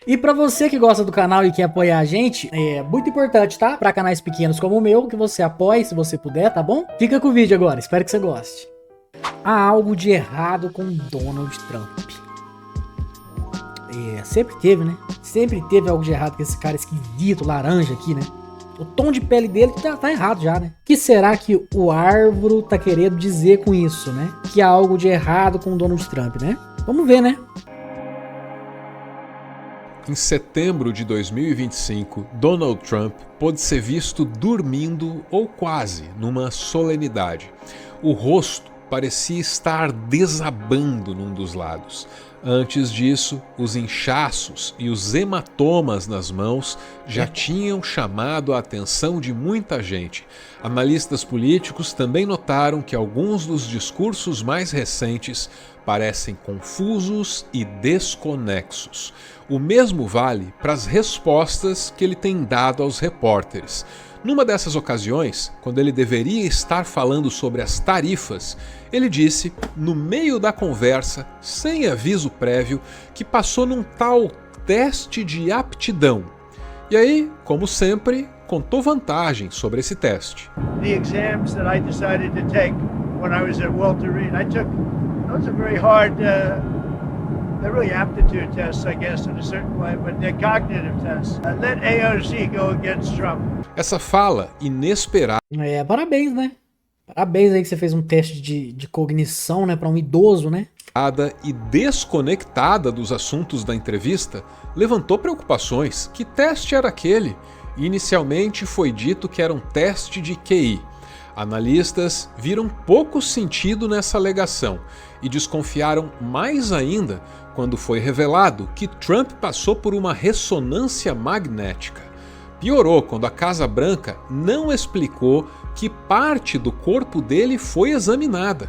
E pra você que gosta do canal e quer apoiar a gente, é muito importante, tá? Pra canais pequenos como o meu, que você apoie se você puder, tá bom? Fica com o vídeo agora, espero que você goste. Há algo de errado com Donald Trump. Sempre teve, né? Sempre teve algo de errado com esse cara esquisito, laranja aqui, né? O tom de pele dele tá errado já, né? O que será que o Álvaro tá querendo dizer com isso, né? Que há algo de errado com o Donald Trump, né? Vamos ver, né? Em setembro de 2025, Donald Trump pôde ser visto dormindo ou quase numa solenidade. O rosto parecia estar desabando num dos lados. Antes disso, os inchaços e os hematomas nas mãos já tinham chamado a atenção de muita gente. Analistas políticos também notaram que alguns dos discursos mais recentes parecem confusos e desconexos. O mesmo vale para as respostas que ele tem dado aos repórteres. Numa dessas ocasiões, quando ele deveria estar falando sobre as tarifas, ele disse, no meio da conversa, sem aviso prévio, que passou num tal teste de aptidão. E aí, como sempre, contou vantagem sobre esse teste. The exams that I decided to take when I was at Walter Reed, those are very hard, they're really aptitude tests, I guess, in a certain way, but they're cognitive tests. Let AOC go against Trump. Essa fala inesperada. Parabéns, né? Parabéns aí que você fez um teste de cognição, né, para um idoso, né? E desconectada dos assuntos da entrevista, levantou preocupações. Que teste era aquele? Inicialmente foi dito que era um teste de QI. Analistas viram pouco sentido nessa alegação e desconfiaram mais ainda quando foi revelado que Trump passou por uma ressonância magnética. Piorou quando a Casa Branca não explicou que parte do corpo dele foi examinada.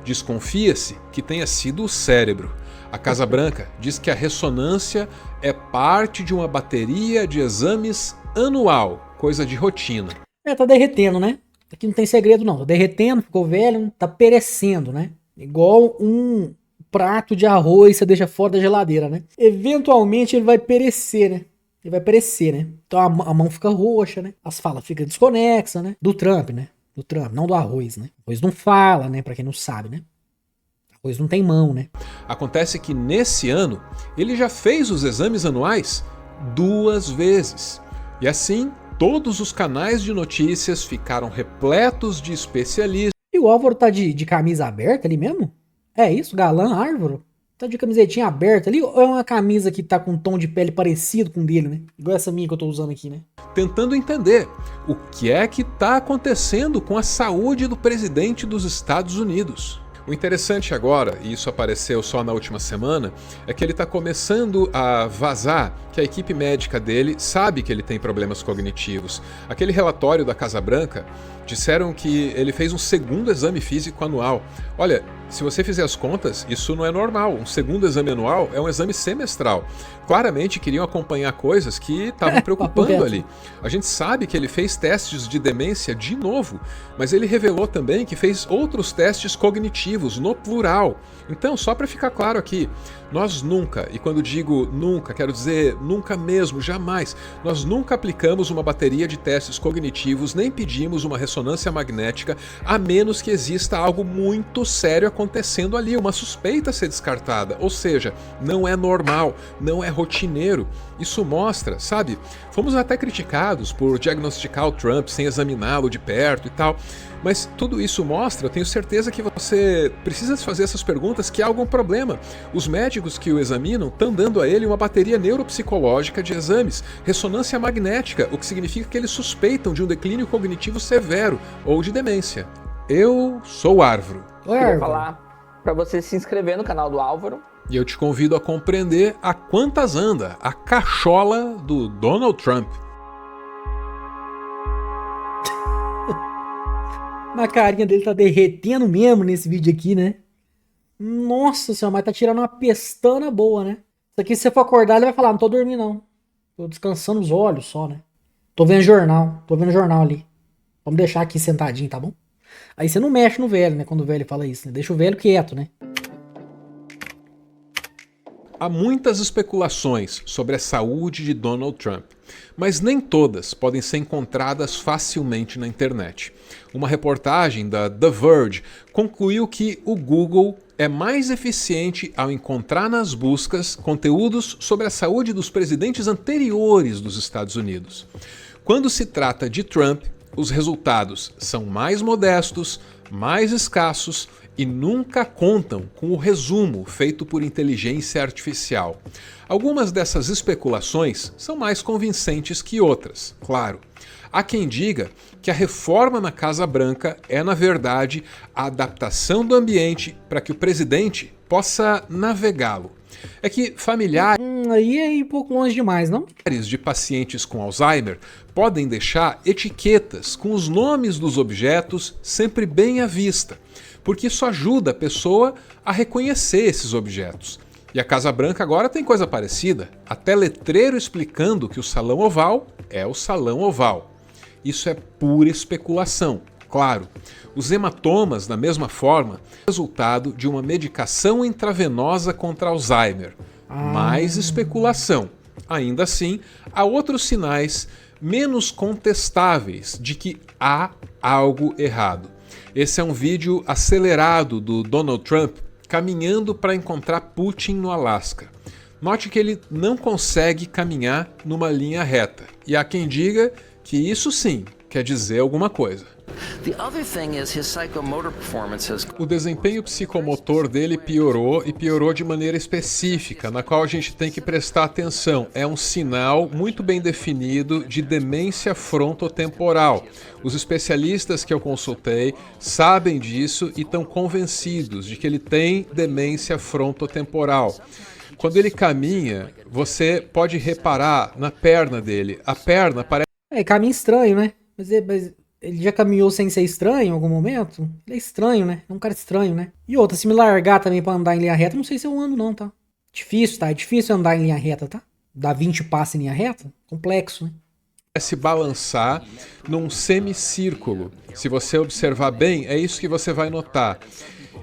Desconfia-se que tenha sido o cérebro. A Casa Branca diz que a ressonância é parte de uma bateria de exames anual, coisa de rotina. Tá derretendo, né? Aqui não tem segredo não, tá derretendo, ficou velho, tá perecendo, né? Igual um prato de arroz você deixa fora da geladeira, né? Eventualmente ele vai perecer, né? Ele vai perecer, né? Então a mão fica roxa, né? As falas ficam desconexas, né? Do Trump, né? Do Trump, não do arroz, né? O arroz não fala, né? Pra quem não sabe, né? O arroz não tem mão, né? Acontece que nesse ano ele já fez os exames anuais 2 vezes. E assim, todos os canais de notícias ficaram repletos de especialistas. E o Álvaro tá de camisa aberta ali mesmo? É isso? Galã Álvaro? Tá de camisetinha aberta ali ou é uma camisa que tá com um tom de pele parecido com o dele, né? Igual essa minha que eu tô usando aqui, né? Tentando entender o que é que tá acontecendo com a saúde do presidente dos Estados Unidos. O interessante agora, e isso apareceu só na última semana, é que ele está começando a vazar que a equipe médica dele sabe que ele tem problemas cognitivos. Aquele relatório da Casa Branca disseram que ele fez um segundo exame físico anual. Olha, se você fizer as contas, isso não é normal. Um segundo exame anual é um exame semestral. Claramente queriam acompanhar coisas que estavam preocupando ali. A gente sabe que ele fez testes de demência de novo, mas ele revelou também que fez outros testes cognitivos, no plural. Então, só para ficar claro aqui, nós nunca, e quando digo nunca, quero dizer nunca mesmo, jamais, nós nunca aplicamos uma bateria de testes cognitivos, nem pedimos uma ressonância magnética, a menos que exista algo muito sério acontecendo ali, uma suspeita a ser descartada. Ou seja, não é normal, não é rotineiro. Isso mostra, sabe? Fomos até criticados por diagnosticar o Trump sem examiná-lo de perto e tal, mas tudo isso mostra, eu tenho certeza que você precisa fazer essas perguntas, que há algum problema. Os médicos que o examinam estão dando a ele uma bateria neuropsicológica de exames, ressonância magnética, o que significa que eles suspeitam de um declínio cognitivo severo ou de demência. Eu sou o Álvaro. Queria falar para você se inscrever no canal do Álvaro. E eu te convido a compreender a quantas anda a cachola do Donald Trump. A carinha dele tá derretendo mesmo nesse vídeo aqui, né? Nossa senhora, mas tá tirando uma pestana boa, né? Isso aqui, se você for acordar, ele vai falar, não tô dormindo não. Tô descansando os olhos só, né? Tô vendo jornal ali. Vamos deixar aqui sentadinho, tá bom? Aí você não mexe no velho, né? Quando o velho fala isso, né? Deixa o velho quieto, né? Há muitas especulações sobre a saúde de Donald Trump, mas nem todas podem ser encontradas facilmente na internet. Uma reportagem da The Verge concluiu que o Google é mais eficiente ao encontrar nas buscas conteúdos sobre a saúde dos presidentes anteriores dos Estados Unidos. Quando se trata de Trump, os resultados são mais modestos, mais escassos e nunca contam com o resumo feito por inteligência artificial. Algumas dessas especulações são mais convincentes que outras, claro. Há quem diga que a reforma na Casa Branca é, na verdade, a adaptação do ambiente para que o presidente possa navegá-lo. É que familiares Aí é ir um pouco longe demais, não? de pacientes com Alzheimer podem deixar etiquetas com os nomes dos objetos sempre bem à vista, porque isso ajuda a pessoa a reconhecer esses objetos. E a Casa Branca agora tem coisa parecida, até letreiro explicando que o Salão Oval é o Salão Oval. Isso é pura especulação, claro. Os hematomas, da mesma forma, resultado de uma medicação intravenosa contra Alzheimer. Mais especulação. Ainda assim, há outros sinais menos contestáveis de que há algo errado. Esse é um vídeo acelerado do Donald Trump caminhando para encontrar Putin no Alasca. Note que ele não consegue caminhar numa linha reta. E há quem diga que isso sim quer dizer alguma coisa. O desempenho psicomotor dele piorou e piorou de maneira específica, na qual a gente tem que prestar atenção. É um sinal muito bem definido de demência frontotemporal. Os especialistas que eu consultei sabem disso e estão convencidos de que ele tem demência frontotemporal. Quando ele caminha, você pode reparar na perna dele. A perna parece... caminho estranho, né? Mas ele já caminhou sem ser estranho em algum momento? Ele é estranho, né? É um cara estranho, né? E outra, se me largar também pra andar em linha reta, não sei se eu ando não, tá? Difícil, tá? É difícil andar em linha reta, tá? Dar 20 passos em linha reta? Complexo, né? Se balançar num semicírculo. Se você observar bem, é isso que você vai notar.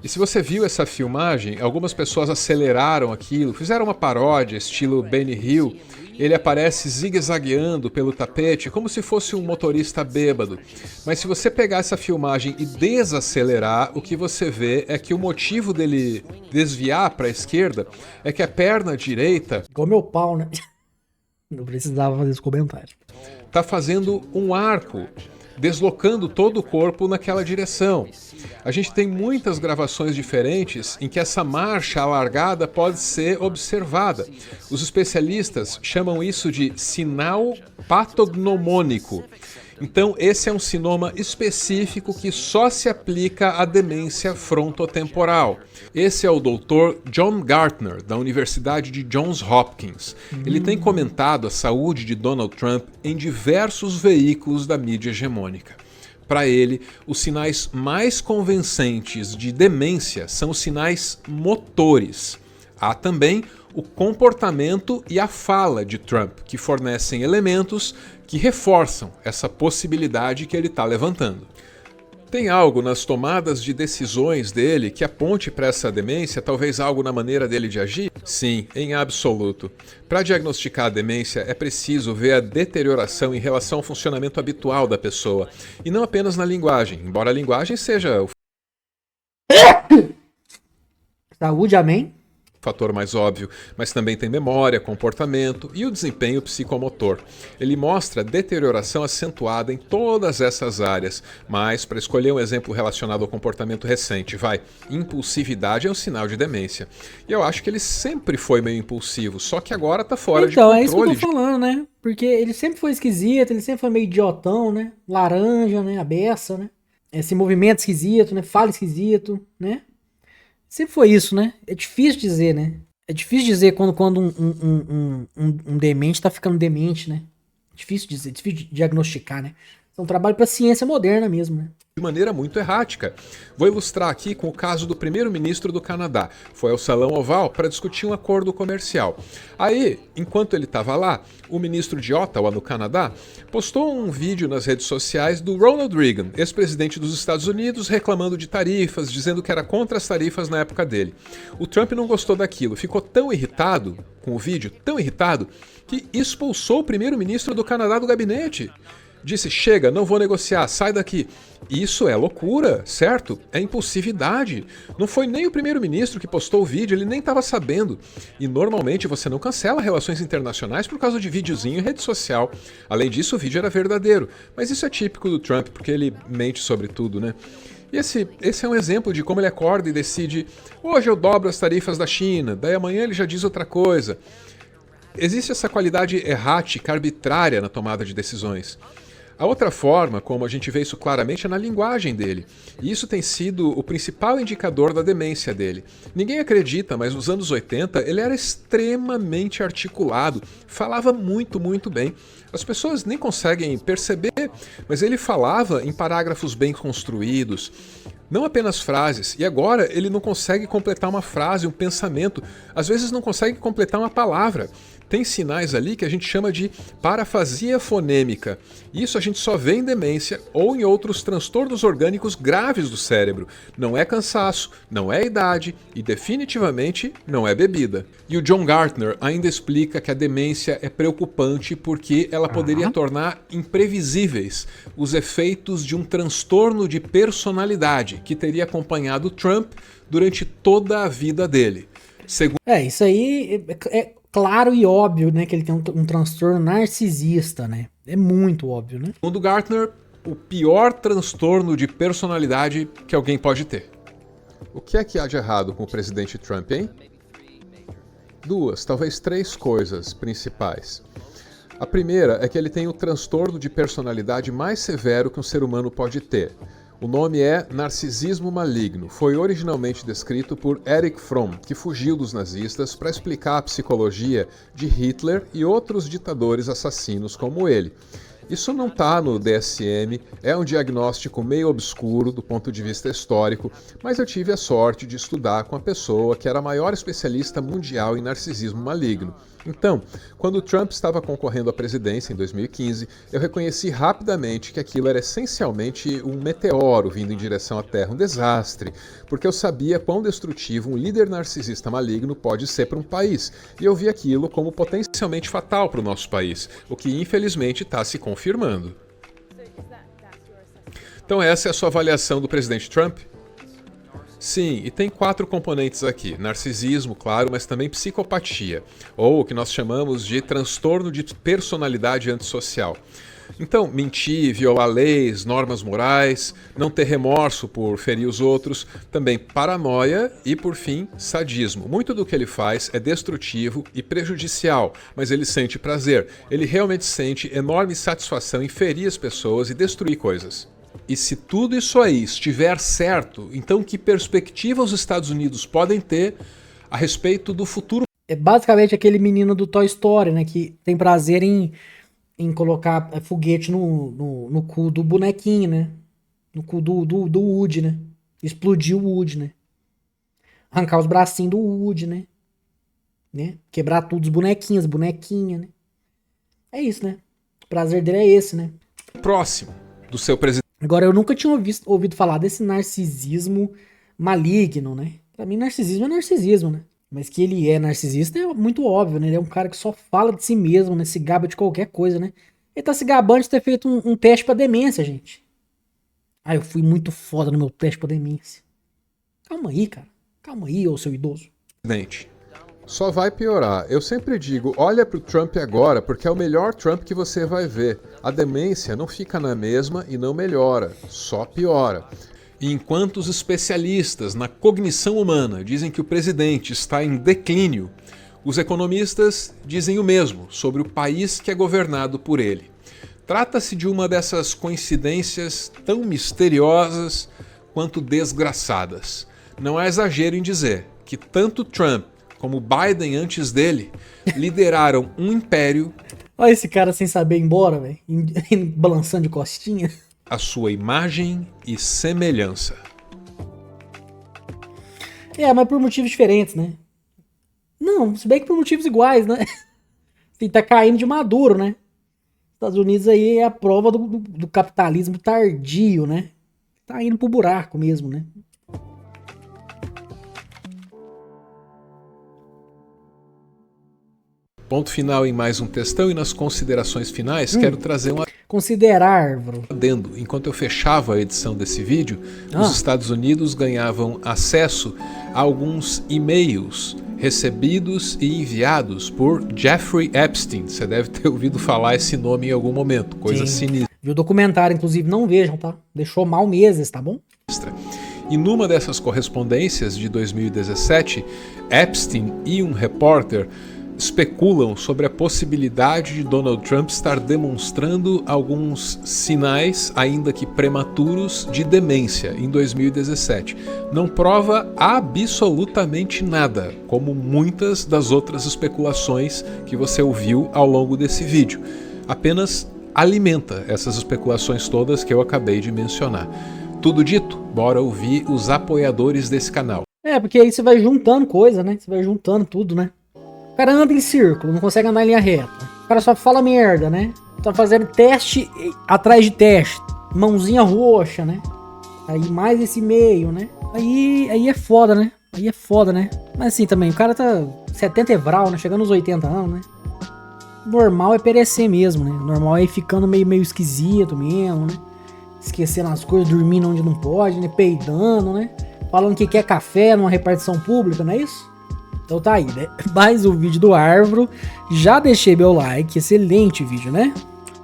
E se você viu essa filmagem, algumas pessoas aceleraram aquilo, fizeram uma paródia estilo Benny Hill. Ele aparece zigue-zagueando pelo tapete como se fosse um motorista bêbado. Mas se você pegar essa filmagem e desacelerar, o que você vê é que o motivo dele desviar para a esquerda é que a perna direita... Igual meu pau, né? Não precisava fazer esse comentário. Tá fazendo um arco, deslocando todo o corpo naquela direção. A gente tem muitas gravações diferentes em que essa marcha alargada pode ser observada. Os especialistas chamam isso de sinal patognomônico. Então, esse é um sinoma específico que só se aplica à demência frontotemporal. Esse é o Dr. John Gartner, da Universidade de Johns Hopkins. Ele tem comentado a saúde de Donald Trump em diversos veículos da mídia hegemônica. Para ele, os sinais mais convincentes de demência são os sinais motores. Há também o comportamento e a fala de Trump, que fornecem elementos que reforçam essa possibilidade que ele está levantando. Tem algo nas tomadas de decisões dele que aponte para essa demência, talvez algo na maneira dele de agir? Sim, em absoluto. Para diagnosticar a demência, é preciso ver a deterioração em relação ao funcionamento habitual da pessoa, e não apenas na linguagem, embora a linguagem seja o Saúde, amém? fator mais óbvio, mas também tem memória, comportamento e o desempenho psicomotor. Ele mostra deterioração acentuada em todas essas áreas, mas para escolher um exemplo relacionado ao comportamento recente, impulsividade é um sinal de demência. E eu acho que ele sempre foi meio impulsivo, só que agora tá fora de controle. Então, é isso que eu tô falando, né? Porque ele sempre foi esquisito, ele sempre foi meio idiotão, né? Laranja, né? A beça, né? Esse movimento esquisito, né? Fala esquisito, né? Sempre foi isso, né? É difícil dizer, né? É difícil dizer quando um demente tá ficando demente, né? Difícil dizer, difícil diagnosticar, né? É um trabalho pra ciência moderna mesmo, né? De maneira muito errática. Vou ilustrar aqui com o caso do primeiro-ministro do Canadá. Foi ao Salão Oval para discutir um acordo comercial. Aí, enquanto ele estava lá, o ministro de Ottawa, no Canadá, postou um vídeo nas redes sociais do Ronald Reagan, ex-presidente dos Estados Unidos, reclamando de tarifas, dizendo que era contra as tarifas na época dele. O Trump não gostou daquilo, ficou tão irritado com o vídeo, tão irritado, que expulsou o primeiro-ministro do Canadá do gabinete. Disse, chega, não vou negociar, sai daqui. Isso é loucura, certo? É impulsividade. Não foi nem o primeiro-ministro que postou o vídeo, ele nem estava sabendo. E normalmente você não cancela relações internacionais por causa de videozinho em rede social. Além disso, o vídeo era verdadeiro. Mas isso é típico do Trump, porque ele mente sobre tudo, né? E esse é um exemplo de como ele acorda e decide, hoje eu dobro as tarifas da China, daí amanhã ele já diz outra coisa. Existe essa qualidade errática, arbitrária na tomada de decisões. A outra forma, como a gente vê isso claramente, é na linguagem dele. E isso tem sido o principal indicador da demência dele. Ninguém acredita, mas nos anos 80 ele era extremamente articulado, falava muito, muito bem. As pessoas nem conseguem perceber, mas ele falava em parágrafos bem construídos, não apenas frases. E agora ele não consegue completar uma frase, um pensamento, às vezes não consegue completar uma palavra. Tem sinais ali que a gente chama de parafasia fonêmica. Isso a gente só vê em demência ou em outros transtornos orgânicos graves do cérebro. Não é cansaço, não é idade e definitivamente não é bebida. E o John Gartner ainda explica que a demência é preocupante porque ela poderia tornar imprevisíveis os efeitos de um transtorno de personalidade que teria acompanhado Trump durante toda a vida dele. Isso aí é claro e óbvio, né, que ele tem um transtorno narcisista, né? É muito óbvio, né? Segundo Gartner, o pior transtorno de personalidade que alguém pode ter. O que é que há de errado com o presidente Trump, hein? Duas, talvez três coisas principais. A primeira é que ele tem o transtorno de personalidade mais severo que um ser humano pode ter. O nome é narcisismo maligno. Foi originalmente descrito por Erich Fromm, que fugiu dos nazistas para explicar a psicologia de Hitler e outros ditadores assassinos como ele. Isso não está no DSM, é um diagnóstico meio obscuro do ponto de vista histórico, mas eu tive a sorte de estudar com a pessoa que era a maior especialista mundial em narcisismo maligno. Então, quando Trump estava concorrendo à presidência em 2015, eu reconheci rapidamente que aquilo era essencialmente um meteoro vindo em direção à Terra, um desastre, porque eu sabia quão destrutivo um líder narcisista maligno pode ser para um país, e eu vi aquilo como potencialmente fatal para o nosso país, o que infelizmente está se confirmando. Então essa é a sua avaliação do presidente Trump? Sim, e tem 4 componentes aqui. Narcisismo, claro, mas também psicopatia, ou o que nós chamamos de transtorno de personalidade antissocial. Então, mentir, violar leis, normas morais, não ter remorso por ferir os outros, também paranoia e, por fim, sadismo. Muito do que ele faz é destrutivo e prejudicial, mas ele sente prazer. Ele realmente sente enorme satisfação em ferir as pessoas e destruir coisas. E se tudo isso aí estiver certo, então que perspectiva os Estados Unidos podem ter a respeito do futuro? É basicamente aquele menino do Toy Story, né? Que tem prazer em colocar foguete no cu do bonequinho, né? No cu do Woody, né? Explodir o Woody, né? Arrancar os bracinhos do Woody, né? Quebrar tudo os bonequinhos, bonequinha, né? É isso, né? O prazer dele é esse, né? Próximo do seu presidente. Agora, eu nunca tinha ouvido falar desse narcisismo maligno, né? Pra mim, narcisismo é narcisismo, né? Mas que ele é narcisista é muito óbvio, né? Ele é um cara que só fala de si mesmo, né? Se gaba de qualquer coisa, né? Ele tá se gabando de ter feito um teste pra demência, gente. Eu fui muito foda no meu teste pra demência. Calma aí, cara. Calma aí, ô seu idoso. Só vai piorar. Eu sempre digo, olha pro Trump agora, porque é o melhor Trump que você vai ver. A demência não fica na mesma e não melhora, só piora. E enquanto os especialistas na cognição humana dizem que o presidente está em declínio, os economistas dizem o mesmo sobre o país que é governado por ele. Trata-se de uma dessas coincidências tão misteriosas quanto desgraçadas. Não há exagero em dizer que tanto Trump como Biden antes dele lideraram um império Olha esse cara sem saber ir embora, velho. Balançando de costinha. A sua imagem e semelhança. Mas por motivos diferentes, né? Não, se bem que por motivos iguais, né? Assim, tá caindo de maduro, né? Estados Unidos aí é a prova do capitalismo tardio, né? Tá indo pro buraco mesmo, né? Ponto final em mais um textão, e nas considerações finais quero trazer um Considerar, bro. adendo. Enquanto eu fechava a edição desse vídeo, os Estados Unidos ganhavam acesso a alguns e-mails recebidos e enviados por Jeffrey Epstein. Você deve ter ouvido falar esse nome em algum momento, coisa sinistra. Viu o documentário, inclusive, não vejam, tá? Deixou mal meses, tá bom? E numa dessas correspondências de 2017, Epstein e um repórter especulam sobre a possibilidade de Donald Trump estar demonstrando alguns sinais, ainda que prematuros, de demência em 2017. Não prova absolutamente nada, como muitas das outras especulações que você ouviu ao longo desse vídeo. Apenas alimenta essas especulações todas que eu acabei de mencionar. Tudo dito, bora ouvir os apoiadores desse canal. Porque aí você vai juntando coisa, né? Você vai juntando tudo, né? O cara anda em círculo, não consegue andar em linha reta. O cara só fala merda, né? Tá fazendo teste atrás de teste. Mãozinha roxa, né? Aí mais esse meio, né? Aí é foda, né? Aí é foda, né? Mas assim também, o cara tá 70 evral, né? Chegando nos 80 anos, né? Normal é perecer mesmo, né? Normal é ir ficando meio esquisito mesmo, né? Esquecendo as coisas, dormindo onde não pode, né? Peidando, né? Falando que quer café numa repartição pública, não é isso? Então tá aí, né? Mais um vídeo do Arvro. Já deixei meu like, excelente vídeo, né?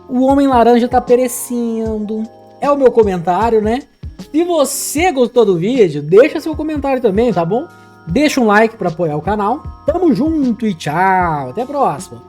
O Homem Laranja tá perecendo. É o meu comentário, né? Se você gostou do vídeo, deixa seu comentário também, tá bom? Deixa um like pra apoiar o canal. Tamo junto e tchau. Até a próxima.